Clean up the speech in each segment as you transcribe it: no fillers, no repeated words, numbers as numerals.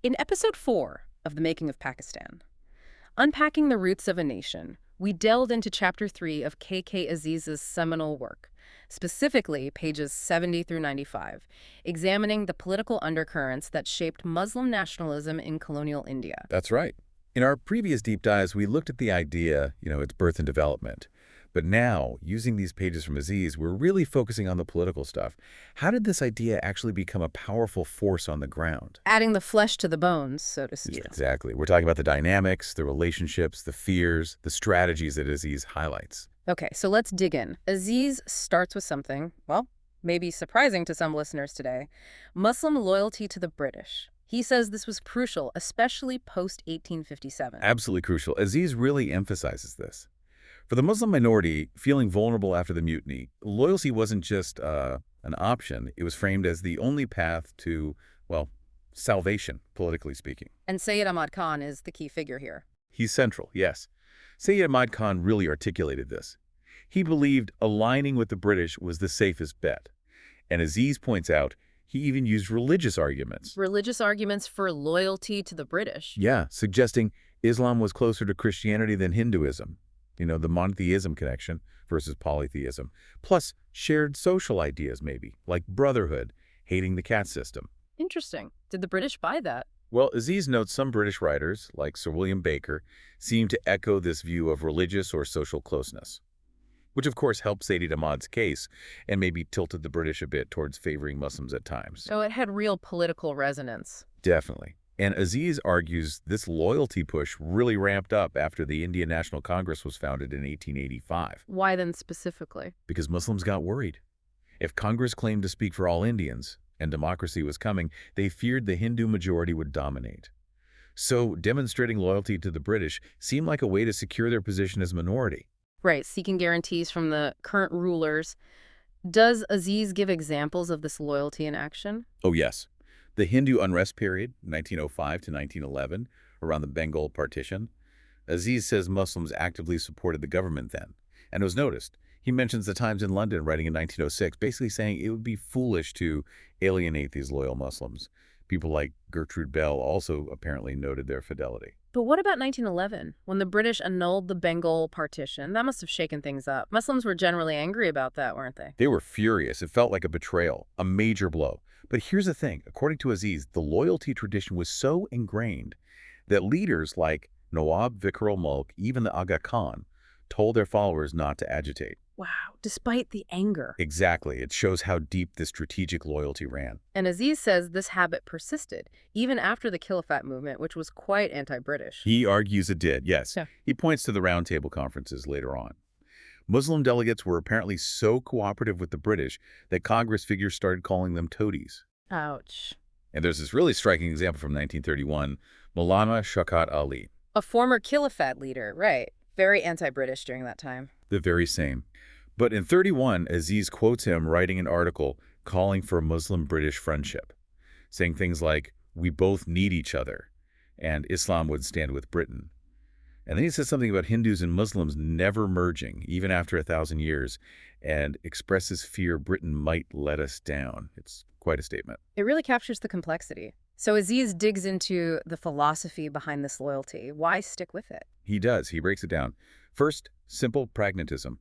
In episode 4 of The Making of Pakistan, Unpacking the Roots of a Nation, we delved into chapter 3 of K.K. Aziz's seminal work, specifically pages 70 through 95, examining the political undercurrents that shaped Muslim nationalism in colonial India. That's right. In our previous deep dives, we looked at the idea, its birth and development. But now, using these pages from Aziz, we're really focusing on the political stuff. How did this idea actually become a powerful force on the ground? Adding the flesh to the bones, so to speak. Exactly. We're talking about the dynamics, the relationships, the fears, the strategies that Aziz highlights. Okay, so let's dig in. Aziz starts with something, well, maybe surprising to some listeners today: Muslim loyalty to the British. He says this was crucial, especially post-1857. Absolutely crucial. Aziz really emphasizes this. For the Muslim minority, feeling vulnerable after the mutiny, loyalty wasn't just an option. It was framed as the only path to, well, salvation, politically speaking. And Sayyid Ahmad Khan is the key figure here. He's central, yes. Sayyid Ahmad Khan really articulated this. He believed aligning with the British was the safest bet. And Aziz points out, he even used religious arguments. Religious arguments for loyalty to the British. Yeah, suggesting Islam was closer to Christianity than Hinduism. The monotheism connection versus polytheism. Plus, shared social ideas maybe, like brotherhood, hating the caste system. Interesting. Did the British buy that? Well, Aziz notes some British writers, like Sir William Baker, seem to echo this view of religious or social closeness, which of course helped Sayyid Ahmad's case and maybe tilted the British a bit towards favoring Muslims at times. So it had real political resonance. Definitely. And Aziz argues this loyalty push really ramped up after the Indian National Congress was founded in 1885. Why then specifically? Because Muslims got worried. If Congress claimed to speak for all Indians and democracy was coming, they feared the Hindu majority would dominate. So demonstrating loyalty to the British seemed like a way to secure their position as a minority. Right, seeking guarantees from the current rulers. Does Aziz give examples of this loyalty in action? Oh, yes. The Hindu unrest period, 1905 to 1911, around the Bengal partition, Aziz says Muslims actively supported the government then, and it was noticed. He mentions the Times in London writing in 1906, basically saying it would be foolish to alienate these loyal Muslims. People like Gertrude Bell also apparently noted their fidelity. But what about 1911, when the British annulled the Bengal partition? That must have shaken things up. Muslims were generally angry about that, weren't they? They were furious. It felt like a betrayal, a major blow. But here's the thing. According to Aziz, the loyalty tradition was so ingrained that leaders like Nawab Vikram Mulk, even the Aga Khan, told their followers not to agitate. Wow, despite the anger. Exactly. It shows how deep this strategic loyalty ran. And Aziz says this habit persisted, even after the Khilafat movement, which was quite anti-British. He argues it did, yes. Yeah. He points to the roundtable conferences later on. Muslim delegates were apparently so cooperative with the British that Congress figures started calling them toadies. Ouch. And there's this really striking example from 1931, Maulana Shaukat Ali. A former Khilafat leader, right. Very anti-British during that time. The very same. But in 31, Aziz quotes him writing an article calling for Muslim-British friendship, saying things like, "We both need each other," and Islam would stand with Britain. And then he says something about Hindus and Muslims never merging, even after 1,000 years, and expresses fear Britain might let us down. It's quite a statement. It really captures the complexity. So Aziz digs into the philosophy behind this loyalty. Why stick with it? He does. He breaks it down. First, simple pragmatism.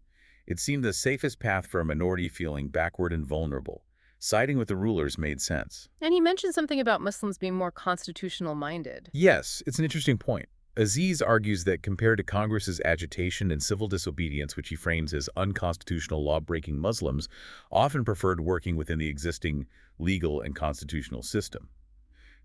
It seemed the safest path for a minority feeling backward and vulnerable. Siding with the rulers made sense. And he mentioned something about Muslims being more constitutional-minded. Yes, it's an interesting point. Aziz argues that compared to Congress's agitation and civil disobedience, which he frames as unconstitutional law-breaking Muslims, often preferred working within the existing legal and constitutional system.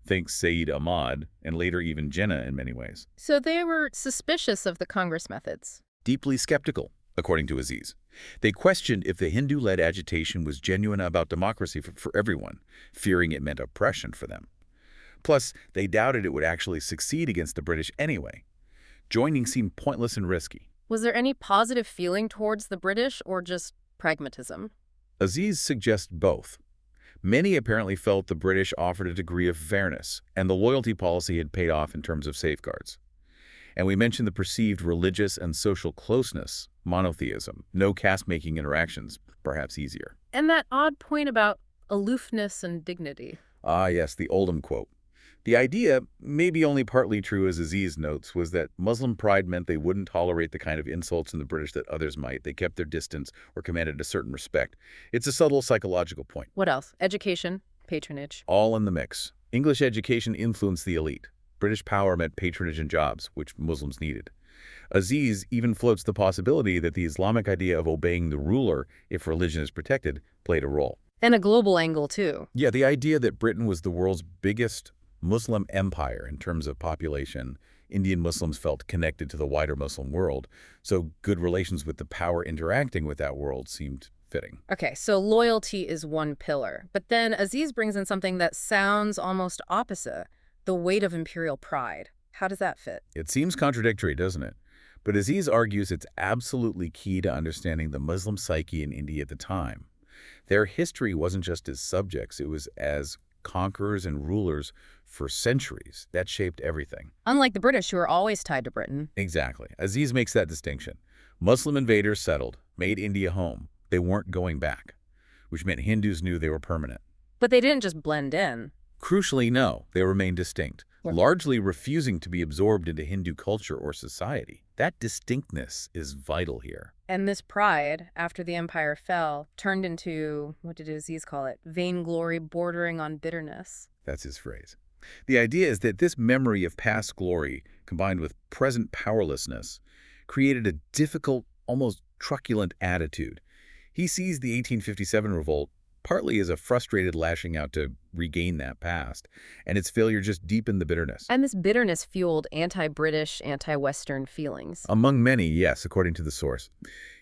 Think Sayyid Ahmad, and later even Jinnah in many ways. So they were suspicious of the Congress methods. Deeply skeptical, according to Aziz. They questioned if the Hindu-led agitation was genuine about democracy for everyone, fearing it meant oppression for them. Plus, they doubted it would actually succeed against the British anyway. Joining seemed pointless and risky. Was there any positive feeling towards the British or just pragmatism? Aziz suggests both. Many apparently felt the British offered a degree of fairness, and the loyalty policy had paid off in terms of safeguards. And we mentioned the perceived religious and social closeness, monotheism, no caste-making interactions, perhaps easier. And that odd point about aloofness and dignity. Ah, yes, the Oldham quote. The idea, maybe only partly true as Aziz notes, was that Muslim pride meant they wouldn't tolerate the kind of insults in the British that others might. They kept their distance or commanded a certain respect. It's a subtle psychological point. What else? Education, patronage. All in the mix. English education influenced the elite. British power meant patronage and jobs, which Muslims needed. Aziz even floats the possibility that the Islamic idea of obeying the ruler, if religion is protected, played a role. And a global angle, too. Yeah, the idea that Britain was the world's biggest Muslim empire in terms of population. Indian Muslims felt connected to the wider Muslim world, so good relations with the power interacting with that world seemed fitting. Okay, so loyalty is one pillar. But then Aziz brings in something that sounds almost opposite, the weight of imperial pride. How does that fit? It seems contradictory, doesn't it? But Aziz argues it's absolutely key to understanding the Muslim psyche in India at the time. Their history wasn't just as subjects, it was as conquerors and rulers for centuries. That shaped everything. Unlike the British, who are always tied to Britain. Exactly. Aziz makes that distinction. Muslim invaders settled, made India home. They weren't going back, which meant Hindus knew they were permanent. But they didn't just blend in. Crucially, no, they remained distinct, largely refusing to be absorbed into Hindu culture or society. That distinctness is vital here. And this pride, after the empire fell, turned into, what did Aziz call it, vainglory bordering on bitterness. That's his phrase. The idea is that this memory of past glory, combined with present powerlessness, created a difficult, almost truculent attitude. He sees the 1857 revolt partly as a frustrated lashing out to regain that past, and its failure just deepened the bitterness. And this bitterness fueled anti-British, anti-Western feelings. Among many, yes, according to the source.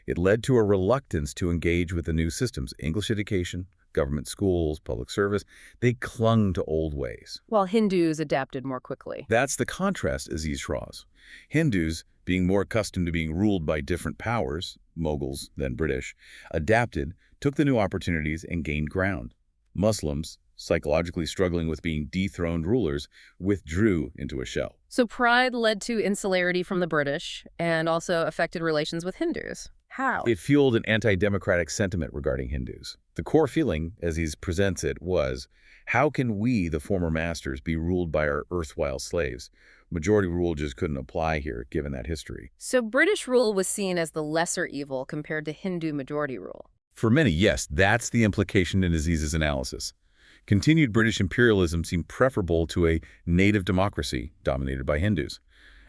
It led to a reluctance to engage with the new systems, English education, government schools, public service. They clung to old ways. While Hindus adapted more quickly. That's the contrast Aziz draws. Hindus, being more accustomed to being ruled by different powers, Mughals then British, adapted, took the new opportunities, and gained ground. Muslims, psychologically struggling with being dethroned rulers, withdrew into a shell. So pride led to insularity from the British and also affected relations with Hindus. How? It fueled an anti-democratic sentiment regarding Hindus. The core feeling, as he presents it, was, how can we, the former masters, be ruled by our erstwhile slaves? Majority rule just couldn't apply here, given that history. So British rule was seen as the lesser evil compared to Hindu majority rule. For many, yes, that's the implication in Aziz's analysis. Continued British imperialism seemed preferable to a native democracy dominated by Hindus.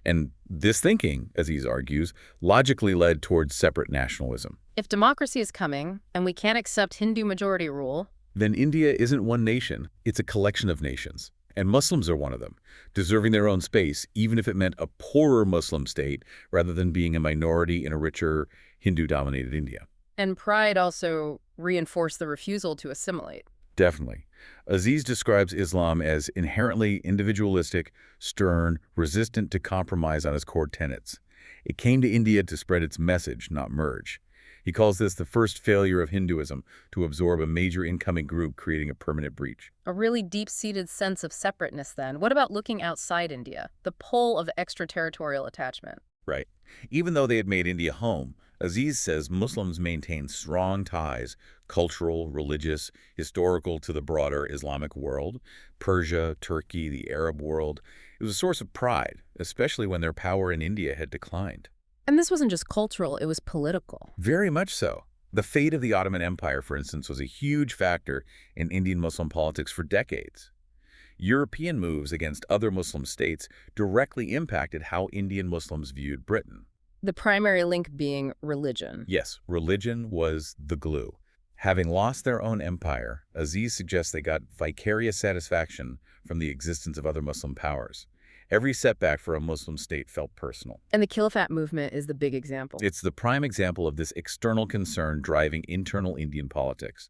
And this thinking, Aziz argues, logically led towards separate nationalism. If democracy is coming, and we can't accept Hindu majority rule, then India isn't one nation, it's a collection of nations. And Muslims are one of them, deserving their own space, even if it meant a poorer Muslim state rather than being a minority in a richer Hindu-dominated India. And pride also reinforced the refusal to assimilate. Definitely. Aziz describes Islam as inherently individualistic, stern, resistant to compromise on its core tenets. It came to India to spread its message, not merge. He calls this the first failure of Hinduism to absorb a major incoming group, creating a permanent breach. A really deep-seated sense of separateness, then. What about looking outside India? The pull of extraterritorial attachment. Right. Even though they had made India home, Aziz says Muslims maintained strong ties, cultural, religious, historical to the broader Islamic world, Persia, Turkey, the Arab world. It was a source of pride, especially when their power in India had declined. And this wasn't just cultural, it was political. Very much so. The fate of the Ottoman Empire, for instance, was a huge factor in Indian Muslim politics for decades. European moves against other Muslim states directly impacted how Indian Muslims viewed Britain. The primary link being religion. Yes, religion was the glue. Having lost their own empire, Aziz suggests they got vicarious satisfaction from the existence of other Muslim powers. Every setback for a Muslim state felt personal. And the Khilafat movement is the big example. It's the prime example of this external concern driving internal Indian politics.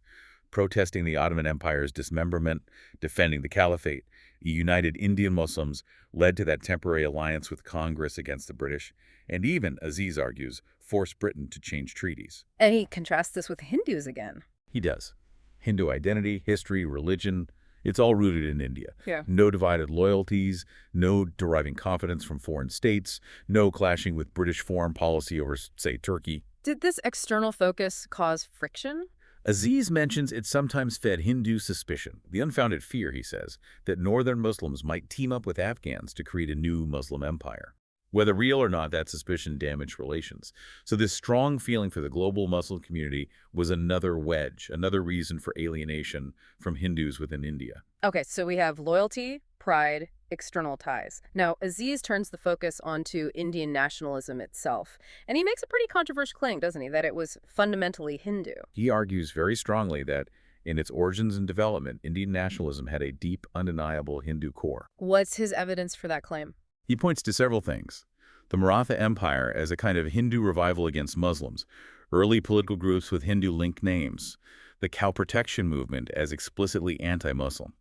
Protesting the Ottoman Empire's dismemberment, defending the Caliphate, united Indian Muslims led to that temporary alliance with Congress against the British, and even, Aziz argues, forced Britain to change treaties. And he contrasts this with Hindus again. He does. Hindu identity, history, religion, it's all rooted in India. Yeah. No divided loyalties, no deriving confidence from foreign states, no clashing with British foreign policy over, say, Turkey. Did this external focus cause friction? Aziz mentions it sometimes fed Hindu suspicion, the unfounded fear, he says, that northern Muslims might team up with Afghans to create a new Muslim empire. Whether real or not, that suspicion damaged relations. So this strong feeling for the global Muslim community was another wedge, another reason for alienation from Hindus within India. Okay, so we have loyalty, pride, external ties. Now, Aziz turns the focus onto Indian nationalism itself, and he makes a pretty controversial claim, doesn't he, that it was fundamentally Hindu. He argues very strongly that in its origins and development, Indian nationalism had a deep, undeniable Hindu core. What's his evidence for that claim? He points to several things. The Maratha Empire as a kind of Hindu revival against Muslims, early political groups with Hindu-linked names, the cow protection movement as explicitly anti-Muslim,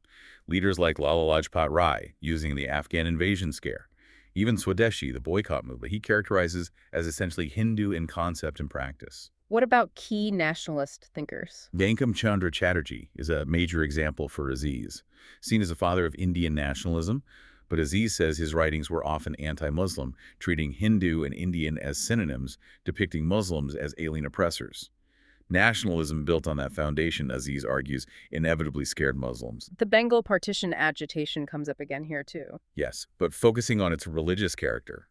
leaders like Lala Lajpat Rai using the Afghan invasion scare, even Swadeshi, the boycott movement, he characterizes as essentially Hindu in concept and practice. What about key nationalist thinkers? Bankim Chandra Chatterjee is a major example for Aziz, seen as a father of Indian nationalism, but Aziz says his writings were often anti-Muslim, treating Hindu and Indian as synonyms, depicting Muslims as alien oppressors. Nationalism built on that foundation, Aziz argues, inevitably scared Muslims. The Bengal partition agitation comes up again here, too. Yes, but focusing on its religious character.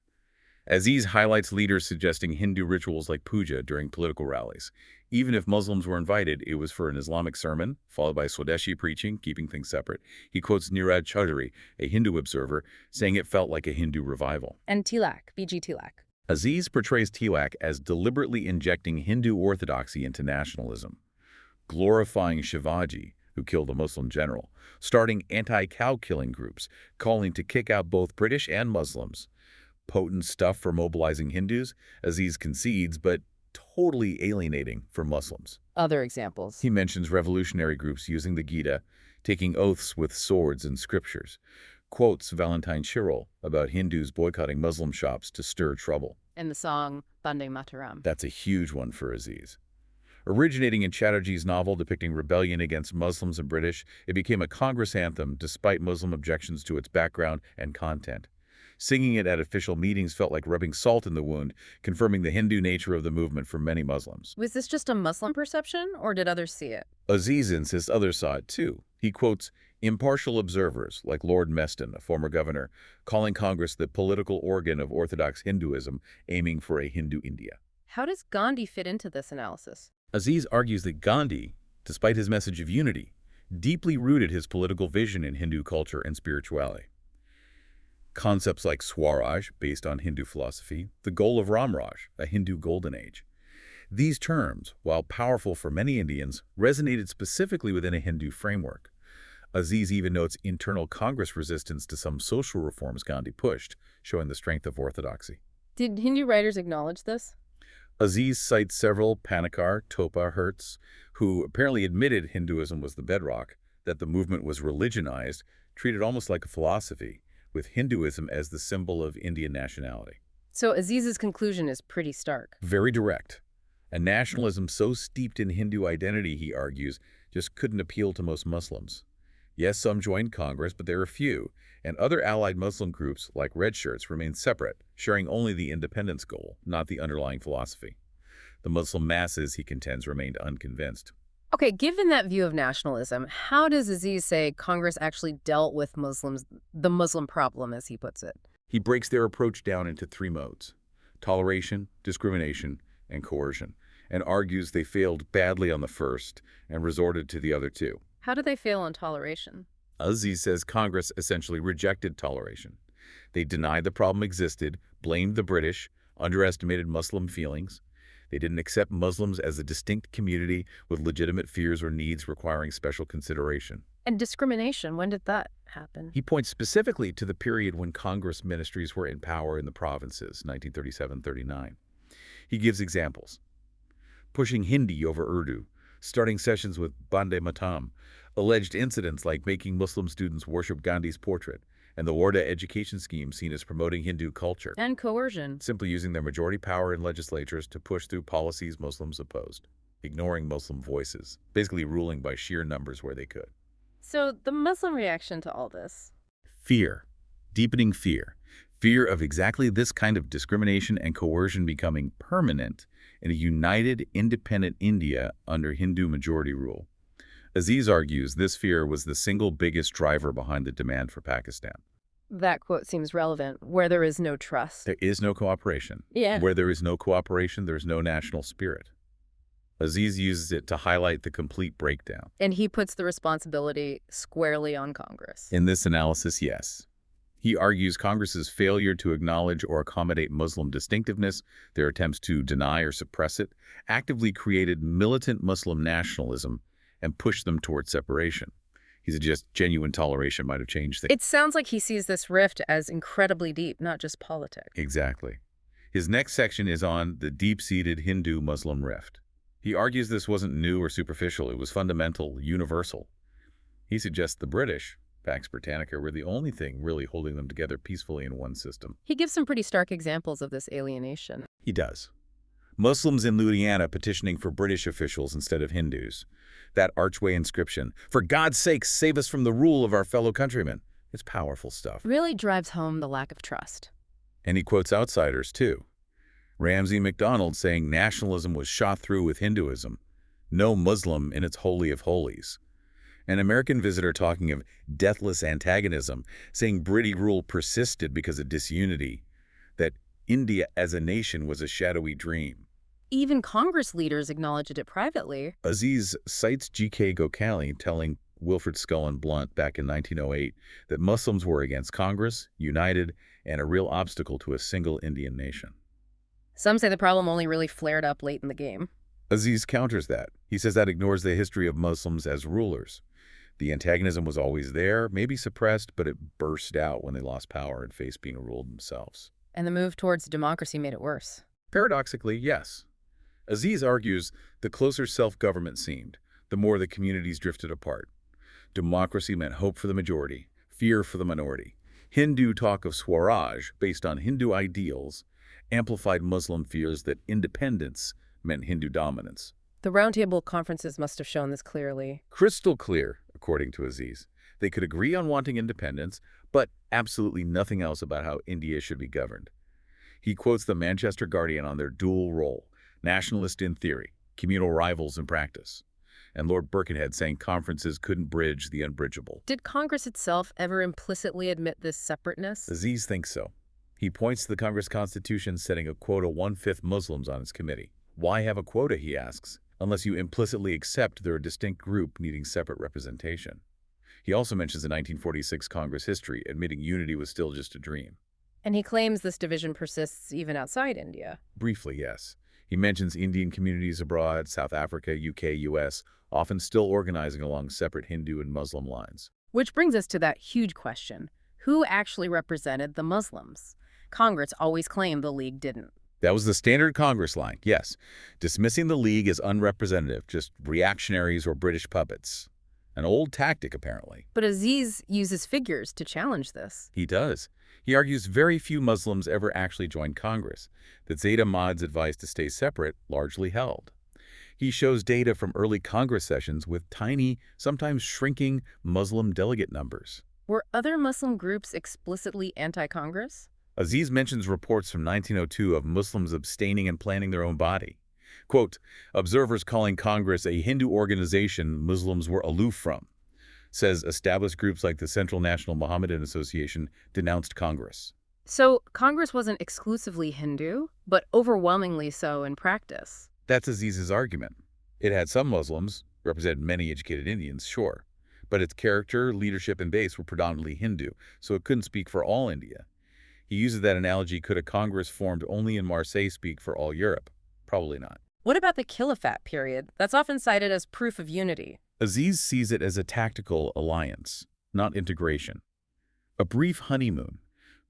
Aziz highlights leaders suggesting Hindu rituals like puja during political rallies. Even if Muslims were invited, it was for an Islamic sermon, followed by Swadeshi preaching, keeping things separate. He quotes Nirad Chaudhuri, a Hindu observer, saying it felt like a Hindu revival. And Tilak, B.G. Tilak. Aziz portrays Tilak as deliberately injecting Hindu orthodoxy into nationalism, glorifying Shivaji, who killed a Muslim general, starting anti-cow killing groups, calling to kick out both British and Muslims. Potent stuff for mobilizing Hindus, Aziz concedes, but totally alienating for Muslims. Other examples. He mentions revolutionary groups using the Gita, taking oaths with swords and scriptures, quotes Valentine Shirel about Hindus boycotting Muslim shops to stir trouble. And the song Bande Mataram. That's a huge one for Aziz. Originating in Chatterjee's novel depicting rebellion against Muslims and British, it became a Congress anthem despite Muslim objections to its background and content. Singing it at official meetings felt like rubbing salt in the wound, confirming the Hindu nature of the movement for many Muslims. Was this just a Muslim perception, or did others see it? Aziz insists others saw it too. He quotes impartial observers, like Lord Meston, a former governor, calling Congress the political organ of Orthodox Hinduism, aiming for a Hindu India. How does Gandhi fit into this analysis? Aziz argues that Gandhi, despite his message of unity, deeply rooted his political vision in Hindu culture and spirituality. Concepts like Swaraj, based on Hindu philosophy, the goal of Ramraj, a Hindu golden age. These terms, while powerful for many Indians, resonated specifically within a Hindu framework. Aziz even notes internal Congress resistance to some social reforms Gandhi pushed, showing the strength of orthodoxy. Did Hindu writers acknowledge this? Aziz cites several, Panikkar, Topa, Hertz, who apparently admitted Hinduism was the bedrock, that the movement was religionized, treated almost like a philosophy, with Hinduism as the symbol of Indian nationality. So Aziz's conclusion is pretty stark. Very direct. A nationalism so steeped in Hindu identity, he argues, just couldn't appeal to most Muslims. Yes, some joined Congress, but there are few, and other allied Muslim groups, like Red Shirts, remained separate, sharing only the independence goal, not the underlying philosophy. The Muslim masses, he contends, remained unconvinced. Okay, given that view of nationalism, how does Aziz say Congress actually dealt with Muslims, the Muslim problem, as he puts it? He breaks their approach down into three modes: toleration, discrimination, and coercion, and argues they failed badly on the first and resorted to the other two. How do they fail on toleration? Aziz says Congress essentially rejected toleration. They denied the problem existed, blamed the British, underestimated Muslim feelings. They didn't accept Muslims as a distinct community with legitimate fears or needs requiring special consideration. And discrimination, when did that happen? He points specifically to the period when Congress ministries were in power in the provinces, 1937-39. He gives examples. Pushing Hindi over Urdu, starting sessions with Bande Matam, alleged incidents like making Muslim students worship Gandhi's portrait, and the Warda education scheme seen as promoting Hindu culture. And coercion. Simply using their majority power in legislatures to push through policies Muslims opposed, ignoring Muslim voices, basically ruling by sheer numbers where they could. So the Muslim reaction to all this? Fear. Deepening fear. Fear of exactly this kind of discrimination and coercion becoming permanent in a united, independent India under Hindu majority rule. Aziz argues this fear was the single biggest driver behind the demand for Pakistan. That quote seems relevant, where there is no trust. There is no cooperation. Yeah. Where there is no cooperation, there is no national spirit. Aziz uses it to highlight the complete breakdown. And he puts the responsibility squarely on Congress. In this analysis, yes. He argues Congress's failure to acknowledge or accommodate Muslim distinctiveness, their attempts to deny or suppress it, actively created militant Muslim nationalism and pushed them towards separation. He suggests genuine toleration might have changed things. It sounds like he sees this rift as incredibly deep, not just politics. Exactly. His next section is on the deep-seated Hindu-Muslim rift. He argues this wasn't new or superficial, it was fundamental, universal. He suggests the British, Pax Britannica, were the only thing really holding them together peacefully in one system. He gives some pretty stark examples of this alienation. He does. Muslims in Ludhiana petitioning for British officials instead of Hindus. That archway inscription, "For God's sake, save us from the rule of our fellow countrymen." It's powerful stuff. Really drives home the lack of trust. And he quotes outsiders, too. Ramsay MacDonald saying nationalism was shot through with Hinduism. No Muslim in its holy of holies. An American visitor talking of deathless antagonism, saying British rule persisted because of disunity, that India as a nation was a shadowy dream. Even Congress leaders acknowledged it privately. Aziz cites G.K. Gokhale telling Wilfred Scullin Blunt back in 1908 that Muslims were against Congress, united, and a real obstacle to a single Indian nation. Some say the problem only really flared up late in the game. Aziz counters that. He says that ignores the history of Muslims as rulers. The antagonism was always there, maybe suppressed, but it burst out when they lost power and faced being ruled themselves. And the move towards democracy made it worse. Paradoxically, yes. Aziz argues the closer self-government seemed, the more the communities drifted apart. Democracy meant hope for the majority, fear for the minority. Hindu talk of Swaraj, based on Hindu ideals, amplified Muslim fears that independence meant Hindu dominance. The roundtable conferences must have shown this clearly. Crystal clear, according to Aziz. They could agree on wanting independence, but absolutely nothing else about how India should be governed. He quotes the Manchester Guardian on their dual role, nationalist in theory, communal rivals in practice, and Lord Birkenhead saying conferences couldn't bridge the unbridgeable. Did Congress itself ever implicitly admit this separateness? Aziz thinks so. He points to the Congress Constitution setting a quota 1/5 Muslims on its committee. Why have a quota, he asks, unless you implicitly accept they're a distinct group needing separate representation. He also mentions the 1946 Congress history, admitting unity was still just a dream. And he claims this division persists even outside India. Briefly, yes. He mentions Indian communities abroad, South Africa, UK, US, often still organizing along separate Hindu and Muslim lines. Which brings us to that huge question. Who actually represented the Muslims? Congress always claimed the League didn't. That was the standard Congress line, yes. Dismissing the League as unrepresentative, just reactionaries or British puppets. An old tactic, apparently. But Aziz uses figures to challenge this. He does. He argues very few Muslims ever actually joined Congress, that Zaid Ahmad's advice to stay separate largely held. He shows data from early Congress sessions with tiny, sometimes shrinking, Muslim delegate numbers. Were other Muslim groups explicitly anti-Congress? Aziz mentions reports from 1902 of Muslims abstaining and planning their own body. Quote, observers calling Congress a Hindu organization Muslims were aloof from. Says established groups like the Central National Mohammedan Association denounced Congress. So Congress wasn't exclusively Hindu, but overwhelmingly so in practice. That's Aziz's argument. It had some Muslims, represented many educated Indians, sure. But its character, leadership, and base were predominantly Hindu, so it couldn't speak for all India. He uses that analogy, could a Congress formed only in Marseille speak for all Europe? Probably not. What about the Khilafat period? That's often cited as proof of unity. Aziz sees it as a tactical alliance, not integration. A brief honeymoon.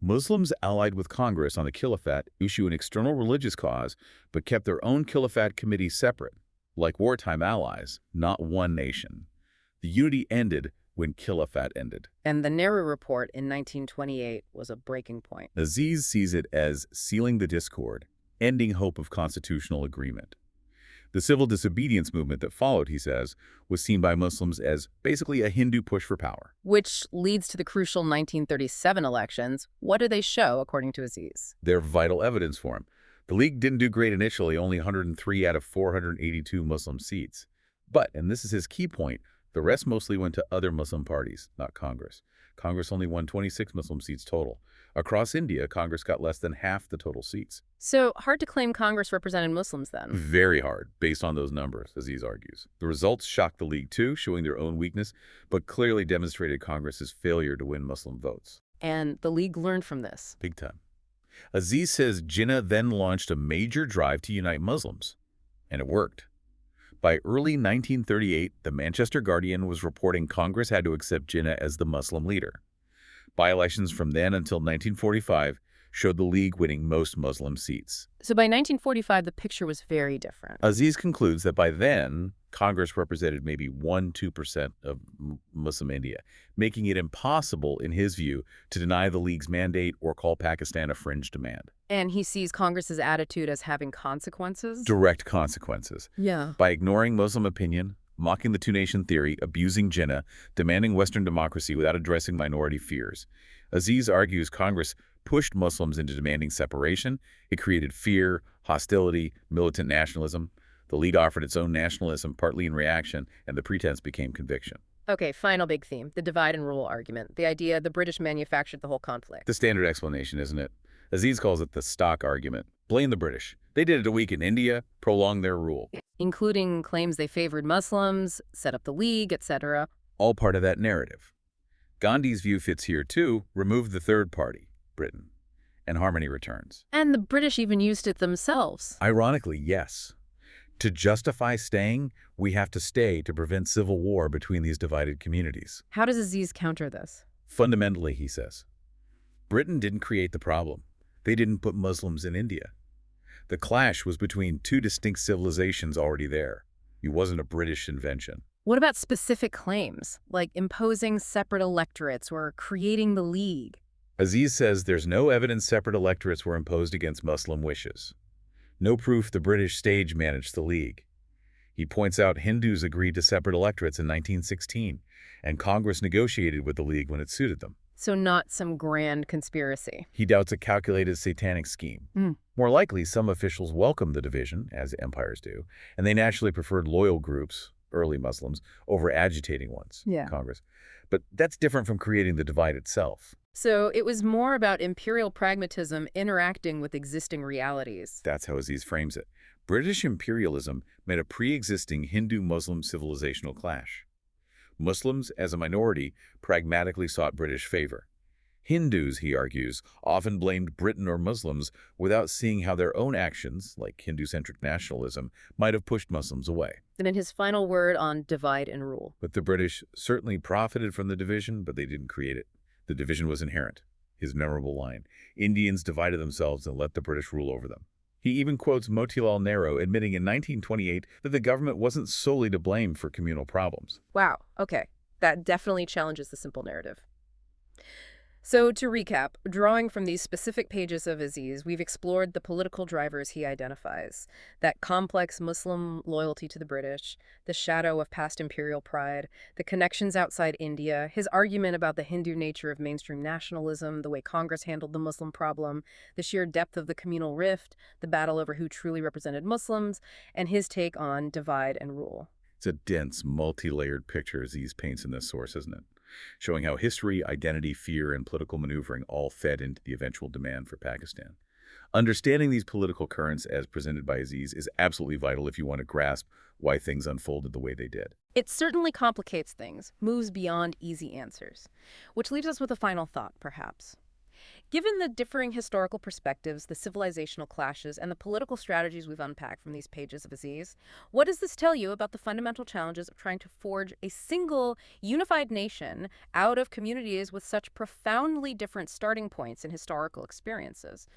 Muslims allied with Congress on the Khilafat issue an external religious cause, but kept their own Khilafat committee separate, like wartime allies, not one nation. The unity ended when Khilafat ended. And the Nehru Report in 1928 was a breaking point. Aziz sees it as sealing the discord, ending hope of constitutional agreement. The civil disobedience movement that followed, he says, was seen by Muslims as basically a Hindu push for power. Which leads to the crucial 1937 elections. What do they show, according to Aziz? They're vital evidence for him. The League didn't do great initially, only 103 out of 482 Muslim seats. But, and this is his key point, the rest mostly went to other Muslim parties, not Congress. Congress only won 26 Muslim seats total. Across India, Congress got less than half the total seats. So, hard to claim Congress represented Muslims then. Very hard, based on those numbers, Aziz argues. The results shocked the League too, showing their own weakness, but clearly demonstrated Congress's failure to win Muslim votes. And the League learned from this. Big time. Aziz says Jinnah then launched a major drive to unite Muslims. And it worked. By early 1938, the Manchester Guardian was reporting Congress had to accept Jinnah as the Muslim leader. By-elections from then until 1945 showed the League winning most Muslim seats. So by 1945, the picture was very different. Aziz concludes that by then, Congress represented maybe 1–2% of Muslim India, making it impossible, in his view, to deny the League's mandate or call Pakistan a fringe demand. And he sees Congress's attitude as having consequences? Direct consequences. Yeah. By ignoring Muslim opinion, mocking the two-nation theory, abusing Jinnah, demanding Western democracy without addressing minority fears. Aziz argues Congress pushed Muslims into demanding separation. It created fear, hostility, militant nationalism. The League offered its own nationalism, partly in reaction, and the pretense became conviction. Okay, final big theme, the divide and rule argument. The idea the British manufactured the whole conflict. The standard explanation, isn't it? Aziz calls it the stock argument. Blame the British. They did it to weaken India, prolong their rule. Including claims they favored Muslims, set up the League, etc. All part of that narrative. Gandhi's view fits here too. Remove the third party, Britain, and harmony returns. And the British even used it themselves. Ironically, yes. To justify staying, we have to stay to prevent civil war between these divided communities. How does Aziz counter this? Fundamentally, he says, Britain didn't create the problem. They didn't put Muslims in India. The clash was between two distinct civilizations already there. It wasn't a British invention. What about specific claims, like imposing separate electorates or creating the League? Aziz says there's no evidence separate electorates were imposed against Muslim wishes. No proof the British stage managed the League. He points out Hindus agreed to separate electorates in 1916, and Congress negotiated with the League when it suited them. So not some grand conspiracy. He doubts a calculated satanic scheme. More likely, some officials welcomed the division, as empires do, and they naturally preferred loyal groups, early Muslims, over agitating ones, Congress. But that's different from creating the divide itself. So it was more about imperial pragmatism interacting with existing realities. That's how Aziz frames it. British imperialism met a pre-existing Hindu-Muslim civilizational clash. Muslims, as a minority, pragmatically sought British favor. Hindus, he argues, often blamed Britain or Muslims without seeing how their own actions, like Hindu-centric nationalism, might have pushed Muslims away. And in his final word on divide and rule. But the British certainly profited from the division, but they didn't create it. The division was inherent. His memorable line, Indians divided themselves and let the British rule over them. He even quotes Motilal Nehru admitting in 1928 that the government wasn't solely to blame for communal problems. Wow, okay. That definitely challenges the simple narrative. So to recap, drawing from these specific pages of Aziz, we've explored the political drivers he identifies, that complex Muslim loyalty to the British, the shadow of past imperial pride, the connections outside India, his argument about the Hindu nature of mainstream nationalism, the way Congress handled the Muslim problem, the sheer depth of the communal rift, the battle over who truly represented Muslims, and his take on divide and rule. It's a dense, multi-layered picture Aziz paints in this source, isn't it? Showing how history, identity, fear, and political maneuvering all fed into the eventual demand for Pakistan. Understanding these political currents as presented by Aziz is absolutely vital if you want to grasp why things unfolded the way they did. It certainly complicates things, moves beyond easy answers. Which leaves us with a final thought, perhaps. Given the differing historical perspectives, the civilizational clashes, and the political strategies we've unpacked from these pages of Aziz, what does this tell you about the fundamental challenges of trying to forge a single, unified nation out of communities with such profoundly different starting points and historical experiences?